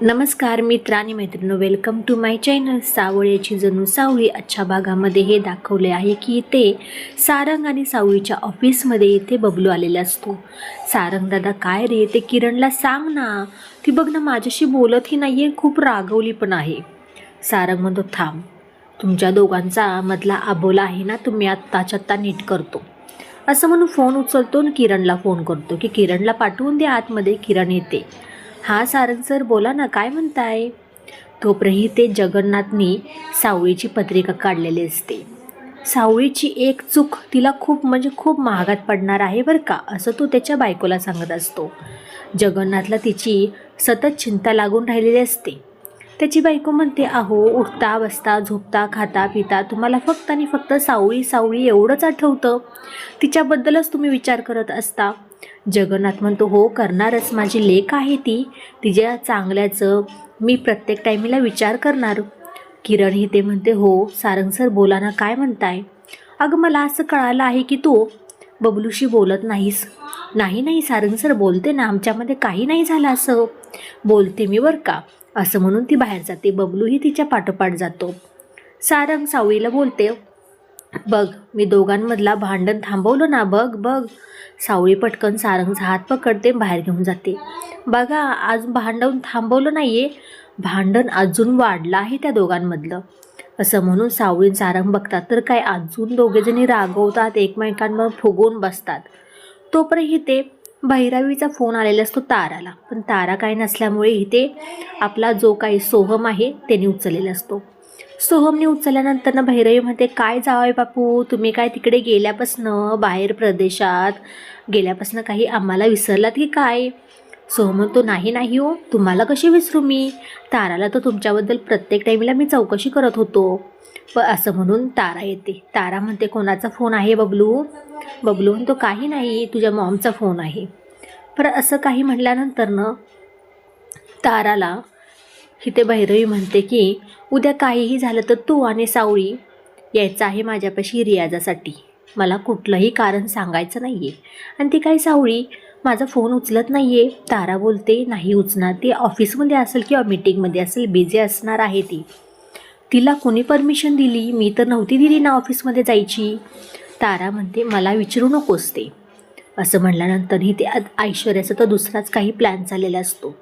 नमस्कार मित्रांनी मैत्रिणी, वेलकम टू माय चॅनल. सावळ्याची जणू सावळी अच्छा भागामध्ये हे दाखवले आहे की ते सारंग आणि सावळीच्या ऑफिसमध्ये इथे बबलू आलेला असतो. सारंग दादा काय रे, ते किरणला सांग ना, ती बघ ना माझ्याशी बोलतही नाही आहे, खूप रागवली पण आहे. सारंग म्हणतो थांब, तुमच्या दोघांचा मधला आबोला आहे ना, तुम्ही आत्ताच्या आत्ता नीट करतो. असं म्हणून फोन उचलतो आणि किरणला फोन करतो की किरणला पाठवून दे आतमध्ये. किरण येते. हा सारंग सर बोला ना, काय म्हणताय. तोपर्यंत ते जगन्नाथनी सावळीची पत्रिका काढलेली असते. सावळीची एक चूक तिला खूप महागात पडणार आहे बरं का, असं तो त्याच्या बायकोला सांगत असतो. जगन्नाथला तिची सतत चिंता लागून राहिलेली असते. त्याची बायको म्हणते, अहो उठता बसता झोपता खाता पिता तुम्हाला फक्त आणि फक्त सावळी सावळी एवढंच आठवतं, तिच्याबद्दलच तुम्ही विचार करत असता. जगन्नाथ म्हणतो, हो करणारच, माझी लेक आहे ती, तिच्या चांगल्याचं मी प्रत्येक टायमीला विचार करणार. किरण ही ते म्हणते, हो सारंग सर बोला ना, काय म्हणताय. अगं मला असं कळालं आहे की तू बबलूशी बोलत नाहीस. नाही सारंग सर बोलते ना, आमच्यामध्ये काही नाही झालं, असं बोलते मी बरं का. असं म्हणून ती बाहेर जाते. बबलूही तिच्या पाठोपाठ जातो. सारंग सावळीला बोलते, बघ मी दोघांमधला भांडण थांबवलं ना, बघ बघ. सावळी पटकन सारंगचा हात पकडते, बाहेर घेऊन जाते. बघा आज भांडण थांबवलं नाही आहे, भांडण अजून वाढलं आहे त्या दोघांमधलं. असं म्हणून सावळी सारंग बघतात तर काय अजून दोघेजणी रागवतात, एकमेकांवर फुगून बसतात. तोपर्यंत इथे भैरवीचा फोन आलेला असतो ताराला, पण तारा काय नसल्यामुळे इथे आपला जो काही सोहम आहे त्याने उचललेला असतो. सोहमने उचलल्यानंतर ना भैरवी म्हणते, काय जावई बापू तुम्ही काय तिकडे गेल्यापासनं बाहेर प्रदेशात गेल्यापासनं काही आम्हाला विसरलात की काय. सोहम म्हणतो, नाही हो, तुम्हाला कशी विसरू मी, ताराला तर तुमच्याबद्दल प्रत्येक टाईमला मी चौकशी करत होतो. असं म्हणून तारा येते. तारा म्हणते, कोणाचा फोन आहे बबलू. बबलू म्हणतो, काही नाही, तुझ्या मॉमचा फोन आहे. पण असं काही म्हटल्यानंतर ना ताराला इथे भैरवी म्हणते की उद्या काहीही झालं तर तू आणि सावळी यायचं आहे माझ्यापाशी रियाजासाठी, मला कुठलंही कारण सांगायचं नाही आहे. आणि ती काही सावळी माझा फोन उचलत नाही आहे. तारा बोलते, नाही उचलणार, ती ऑफिसमध्ये असेल किंवा मीटिंगमध्ये असेल, बिझी असणार आहे ती. तिला कोणी परमिशन दिली, मी तर नव्हती दिली ना ऑफिसमध्ये जायची. तारा म्हणते, मला विचारू नकोस ते. असं म्हणल्यानंतरही ते ऐश्वर्याचा तर दुसराच काही प्लॅन चाललेला असतो.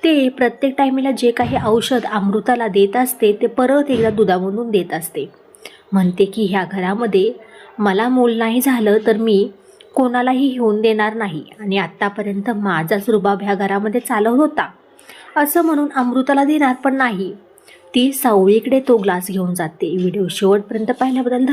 ते प्रत्येक टायमीला जे काही औषध अमृताला देत असते ते परत एकदा दुधामधून देत असते. म्हणते की ह्या घरामध्ये मला मूल नाही झालं तर मी कोणालाही घेऊन देणार नाही, आणि आत्तापर्यंत माझाच रुबाब ह्या घरामध्ये चालवत होता, असं म्हणून अमृताला देणार पण नाही. ती सावळीकडे तो ग्लास घेऊन जाते. व्हिडिओ शेवटपर्यंत पाहिल्याबद्दल